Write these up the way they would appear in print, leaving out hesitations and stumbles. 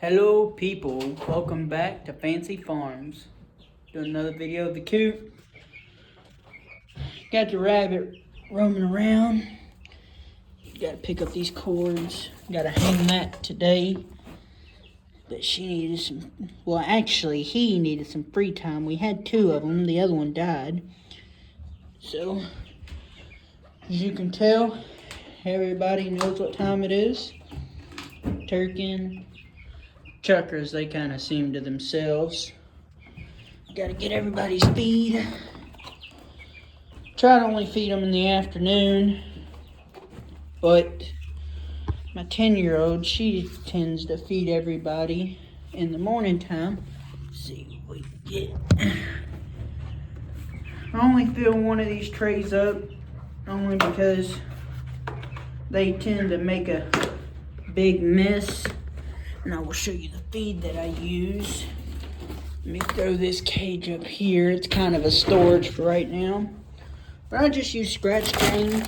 Hello people, welcome back to Fancy Farms. Doing another video of the coop. Got the rabbit roaming around. Gotta pick up these cords. Gotta hang that today. But she needed some, well actually he needed some free time. We had two of them, the other one died. So, as you can tell, everybody knows what time it is. Turkey chuckers, they kind of seem to themselves. Gotta get everybody's feed. Try to only feed them in the afternoon, but my 10-year-old, she tends to feed everybody in the morning time. Let's see what we can get. I only fill one of these trays up only because they tend to make a big mess. And I will show you the feed that I use. Let me throw this cage up here. It's kind of a storage for right now. But I just use scratch grain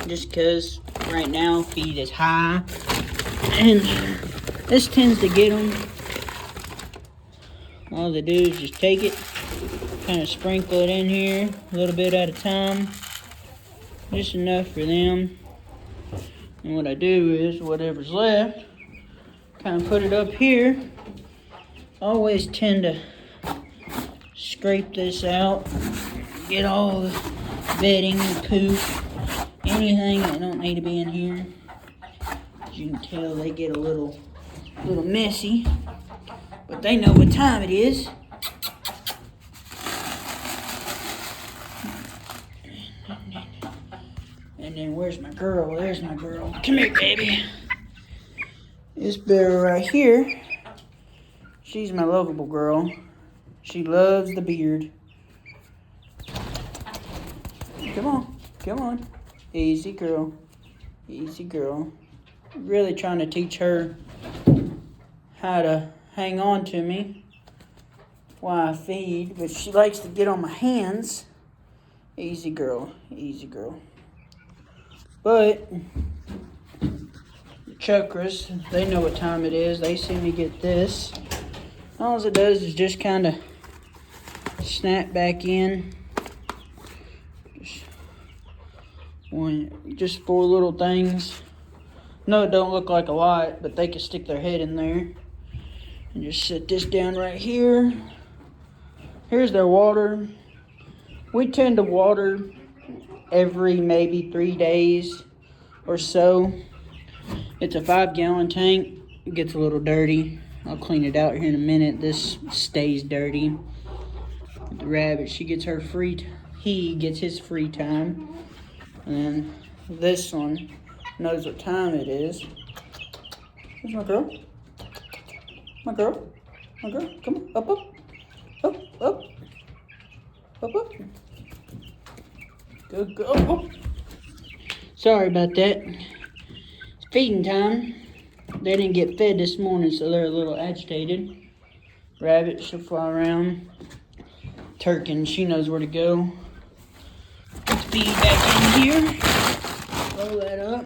just because right now feed is high. And this tends to get them. All they do is just take it, kind of sprinkle it in here a little bit at a time. Just enough for them. And what I do is whatever's left, kind of put it up here. Always tend to scrape this out, get all the bedding, the poop, anything that don't need to be in here. As you can tell, they get a little messy, but they know what time it is. And then where's my girl? There's my girl. Come here, baby. This bear right here, she's my lovable girl. She loves the beard. Come on, come on. Easy girl, easy girl. Really trying to teach her how to hang on to me while I feed, but she likes to get on my hands. Easy girl, easy girl. But chukras, they know what time it is. They see me get this. All it does is just kind of snap back in. Just four little things. No, it don't look like a lot, but they can stick their head in there. And just set this down right here. Here's their water. We tend to water every maybe 3 days or so. It's a 5-gallon tank. It gets a little dirty. I'll clean it out here in a minute. This stays dirty. The rabbit, she gets her he gets his free time. And then this one knows what time it is. Where's my girl? My girl? My girl? Come on. Up, up. Up, up. Up, up. Good, go. Oh. Sorry about that. Feeding time. They didn't get fed this morning, so they're a little agitated. Rabbit, she'll fly around. Turkin, she knows where to go. Put the feed back in here. Roll that up.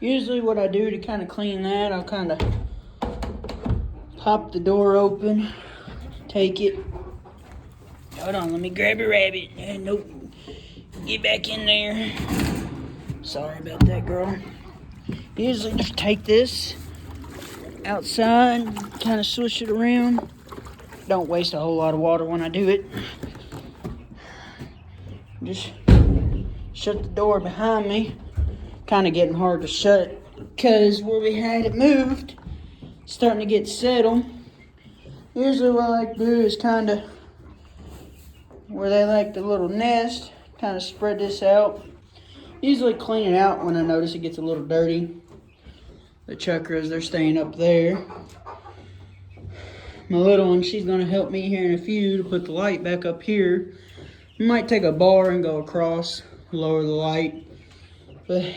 Usually what I do to kind of clean that, I'll kind of pop the door open. Take it. Hold on, let me grab a rabbit. Nope. Get back in there. Sorry about that, girl. Usually just take this outside, kind of swish it around. Don't waste a whole lot of water when I do it. Just shut the door behind me. Kind of getting hard to shut because where we had it moved, it's starting to get settled. Usually what I like to do is kind of, where they like the little nest, kind of spread this out. Usually clean it out when I notice it gets a little dirty. The chukras, they're staying up there. My little one, she's going to help me here in a few to put the light back up here. I might take a bar and go across, lower the light. But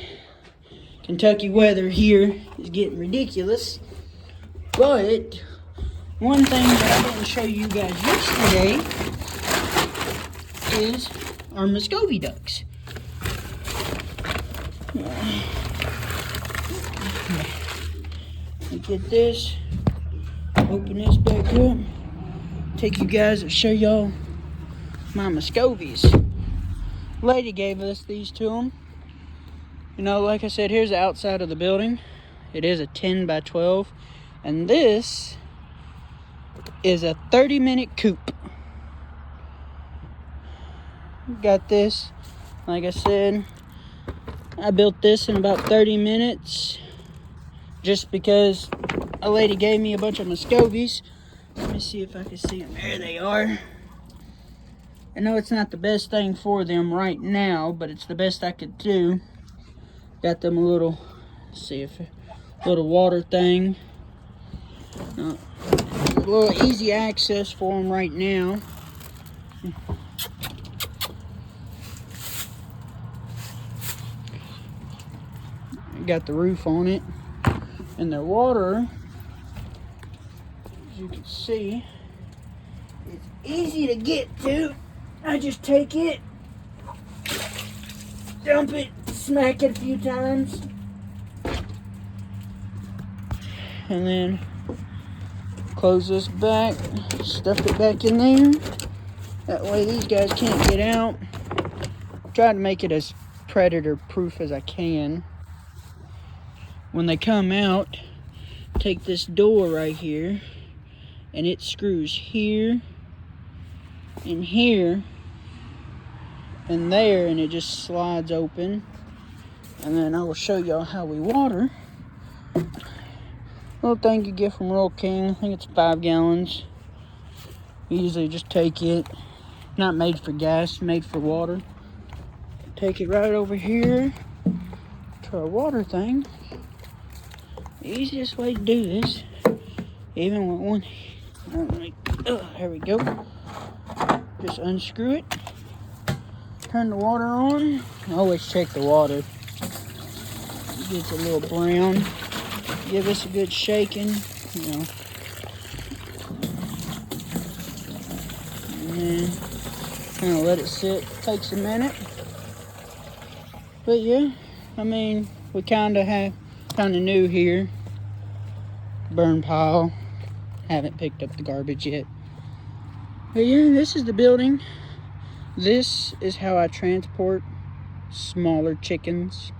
Kentucky weather here is getting ridiculous. But one thing that I didn't show you guys yesterday is our Muscovy ducks. Let me get this. Open this back up. Take you guys and show y'all my Muscovies. Lady gave us these to them. You know, like I said, here's the outside of the building. It is a 10 by 12. And this is a 30-minute coop. Got this, like I said, I built this in about 30 minutes just because a lady gave me a bunch of Muscovies. Let me see if I can see them. There they are. I know it's not the best thing for them right now, but it's the best I could do. Got them a little, let's see if a little water thing. A little easy access for them right now. Got the roof on it, and the water, as you can see, it's easy to get to. I just take it, dump it, smack it a few times, and then close this back, stuff it back in there. That way these guys can't get out. Try to make it as predator proof as I can. When they come out, take this door right here, and it screws here, and here, and there, and it just slides open. And then I will show y'all how we water. Little thing you get from Royal King, I think it's 5 gallons. You usually just take it, not made for gas, made for water. Take it right over here to our water thing. The easiest way to do this, even with one, there we go. Just unscrew it, turn the water on. Always check the water. It gets a little brown. Give this a good shaking, you know. And then kind of let it sit. Takes a minute. But yeah, I mean, we kind of new here. Burn pile. Haven't picked up the garbage yet. But yeah, this is the building. This is how I transport smaller chickens.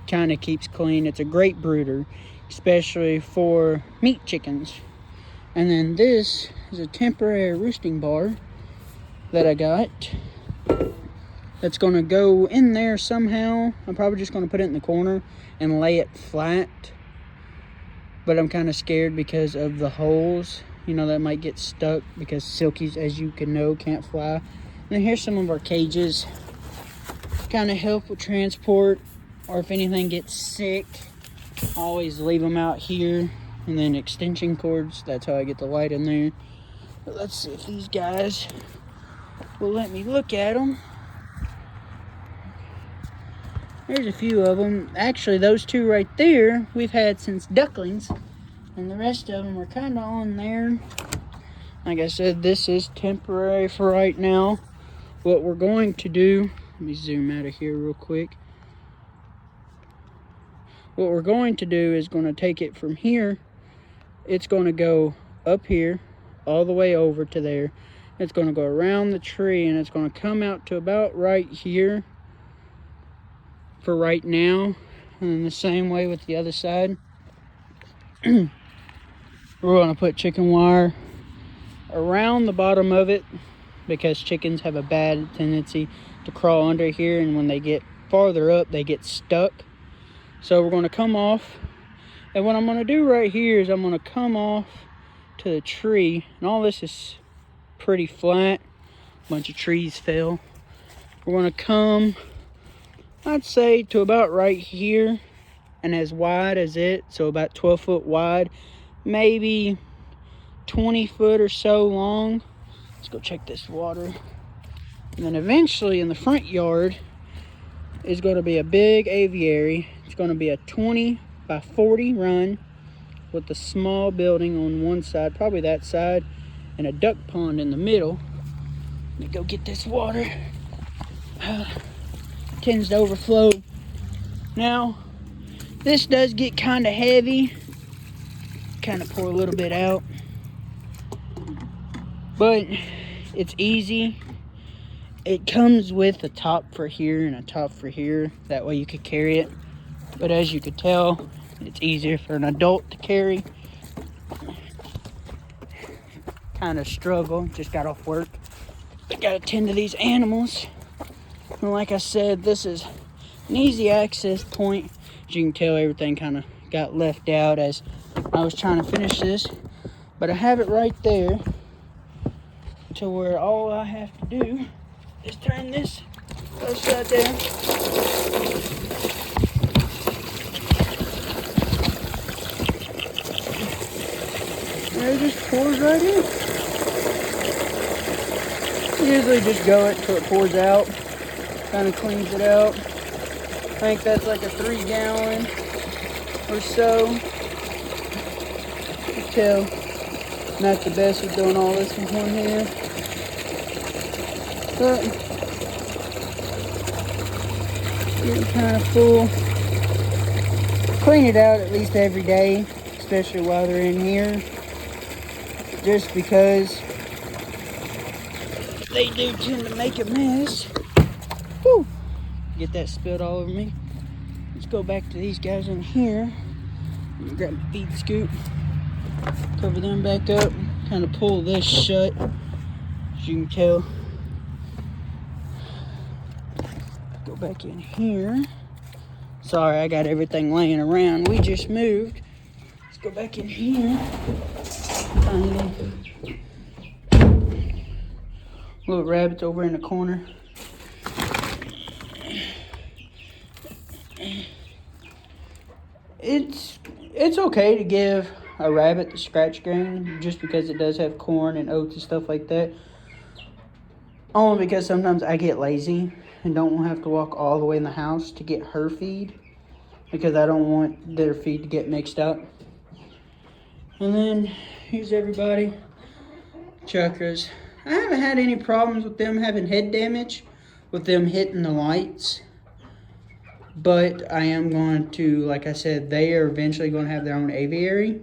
Kind of keeps clean. It's a great brooder, especially for meat chickens. And then this is a temporary roosting bar that I got. That's going to go in there somehow. I'm probably just going to put it in the corner and lay it flat. But I'm kind of scared because of the holes. You know, that might get stuck because silkies, as you can know, can't fly. And here's some of our cages. Kind of help with transport, or if anything gets sick, I always leave them out here. And then extension cords, that's how I get the light in there. But let's see if these guys will let me look at them. There's a few of them. Actually, those two right there, we've had since ducklings. And the rest of them are kind of on there. Like I said, this is temporary for right now. What we're going to do, let me zoom out of here real quick. What we're going to do is going to take it from here. It's going to go up here, all the way over to there. It's going to go around the tree, and it's going to come out to about right here for right now. And then the same way with the other side. We're going to put chicken wire around the bottom of it because chickens have a bad tendency to crawl under here, and when they get farther up, they get stuck. So we're going to come off, and what I'm going to do right here is I'm going to come off to the tree, and all this is pretty flat. A bunch of trees fell. We're going to come, I'd say, to about right here, and as wide as it, so about 12 foot wide, maybe 20 foot or so long. Let's go check this water. And then eventually in the front yard is going to be a big aviary. It's going to be a 20 by 40 run with a small building on one side, probably that side, and a duck pond in the middle. Let me go get this water. Tends to overflow. Now, this does get kind of heavy. kind of pour a little bit out. But it's easy. It comes with a top for here and a top for here. That way you could carry it. But as you could tell, it's easier for an adult to carry. Kind of struggle. Just got off work. But gotta tend to these animals. And like I said, this is an easy access point. As you can tell, everything kind of got left out as I was trying to finish this. But I have it right there to where all I have to do is turn this upside down. And it just pours right in. Usually just go it till it pours out. Kind of cleans it out. I think that's like a 3 gallon or so. You can tell, not the best with doing all this with one hand. But getting kind of full. Clean it out at least every day, especially while they're in here. Just because they do tend to make a mess. Whew. Get that spilled all over me. Let's go back to these guys in here. Let me grab my feed scoop. Cover them back up. Kind of pull this shut. As you can tell. Go back in here. Sorry, I got everything laying around. We just moved. Let's go back in here. Little rabbits over in the corner. It's okay to give a rabbit the scratch grain just because it does have corn and oats and stuff like that. Only because sometimes I get lazy and don't have to walk all the way in the house to get her feed because I don't want their feed to get mixed up. And then here's everybody. Chukras. I haven't had any problems with them having head damage, with them hitting the lights. But I am going to, like I said, they are eventually going to have their own aviary.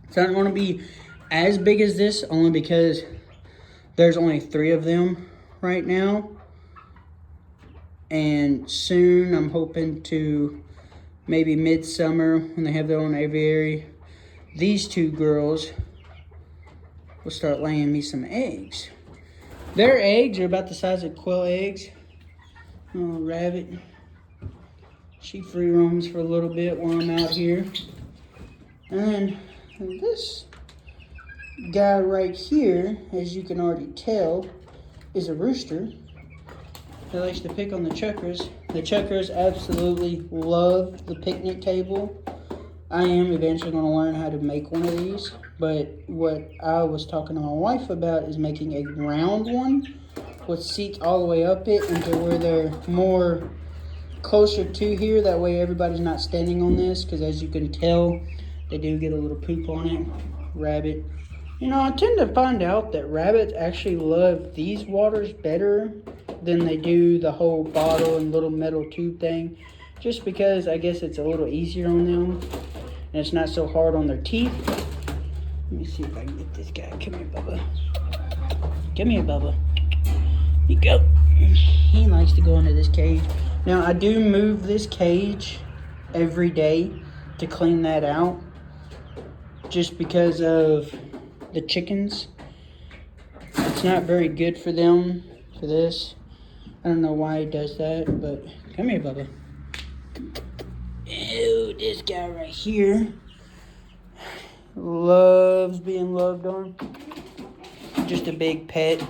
It's not going to be as big as this, only because there's only 3 of them right now. And soon, I'm hoping to, maybe midsummer, when they have their own aviary, these 2 girls will start laying me some eggs. Their eggs are about the size of quail eggs. Oh, rabbit. She free roams for a little bit while I'm out here. And this guy right here, as you can already tell, is a rooster that likes to pick on the chukras. The chukras absolutely love the picnic table. I am eventually going to learn how to make one of these. But what I was talking to my wife about is making a round one with seats all the way up it into where they're more closer to here. That way everybody's not standing on this, because as you can tell, they do get a little poop on it. Rabbit. You know, I tend to find out that rabbits actually love these waters better than they do the whole bottle and little metal tube thing. Just because I guess it's a little easier on them and it's not so hard on their teeth. Let me see if I can get this guy. Come here, Bubba. Come here, Bubba. You go. He likes to go into this cage. Now, I do move this cage every day to clean that out. Just because of the chickens. It's not very good for them, for this. I don't know why he does that, but come here, Bubba. Ew, this guy right here loves being loved on. Just a big pet,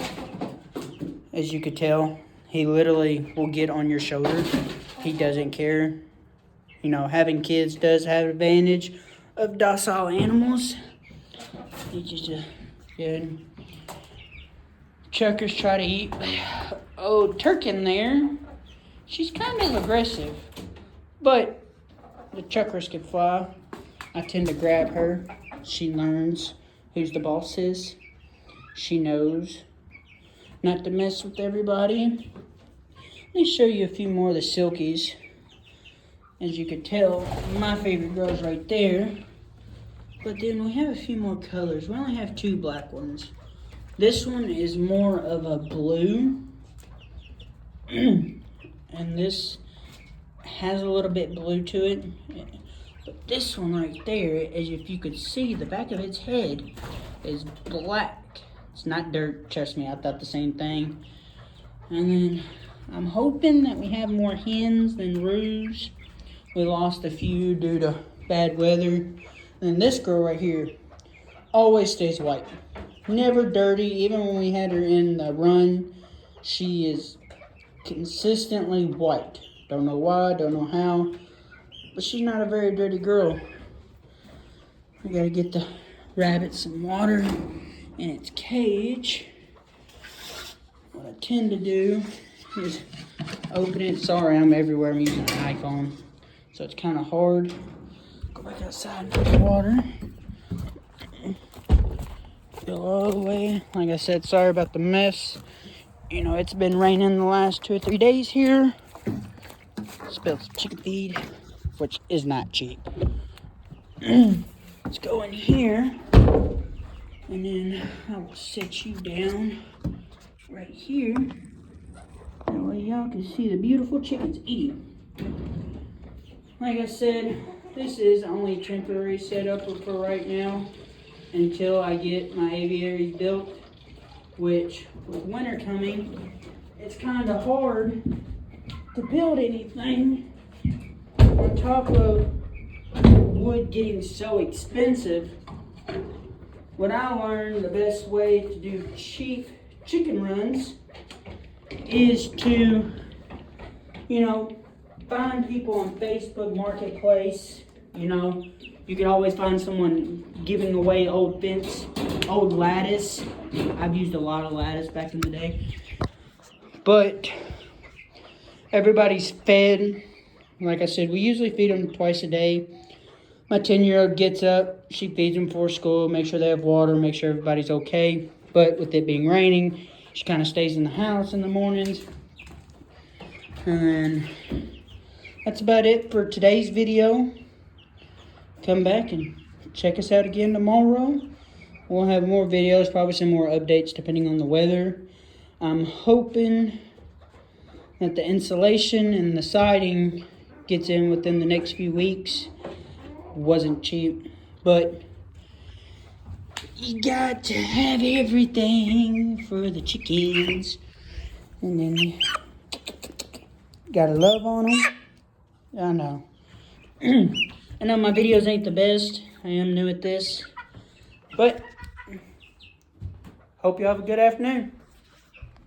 as you could tell. He literally will get on your shoulder. He doesn't care. You know, having kids does have advantage of docile animals. He's just good. Chuckers try to eat. Oh, Turkin there. She's kind of aggressive, but the chuckers can fly. I tend to grab her. She learns who's the boss is. She knows not to mess with everybody. Let me show you a few more of the silkies. As you can tell, my favorite girl's right there. But then we have a few more colors. We only have 2 black ones. This one is more of a blue. And this has a little bit blue to it. But this one right there, as if you could see, the back of its head is black. It's not dirt, trust me, I thought the same thing. And then I'm hoping that we have more hens than roos. We lost a few due to bad weather. And this girl right here always stays white. Never dirty. Even when we had her in the run, she is consistently white. Don't know why, don't know how, but she's not a very dirty girl. We gotta get the rabbit some water in its cage. What I tend to do is open it. Sorry, I'm everywhere. I'm using an iPhone, so it's kind of hard. Go back outside and put the water. Fill all the way. Like I said, sorry about the mess. You know, it's been raining the last 2 or 3 days here. Spilled some chicken feed, which is not cheap. Let's go in here, and then I will set you down right here. That way y'all can see the beautiful chickens eating. Like I said, this is only a temporary setup for right now until I get my aviaries built, which with winter coming, it's kind of hard to build anything on top of wood getting so expensive. What I learned, the best way to do cheap chicken runs is to, you know, find people on Facebook Marketplace. You know, you can always find someone giving away old fence, old lattice. I've used a lot of lattice back in the day. But everybody's fed. Like I said, we usually feed them twice a day. My 10-year-old gets up, she feeds them before school, make sure they have water, make sure everybody's okay. But with it being raining, she kind of stays in the house in the mornings. And that's about it for today's video. Come back and check us out again tomorrow. We'll have more videos, probably some more updates depending on the weather. I'm hoping that the insulation and the siding gets in within the next few weeks. Wasn't cheap, but you got to have everything for the chickens. And then you gotta love on them. I know. I know my videos ain't the best. I am new at this. But hope you have a good afternoon.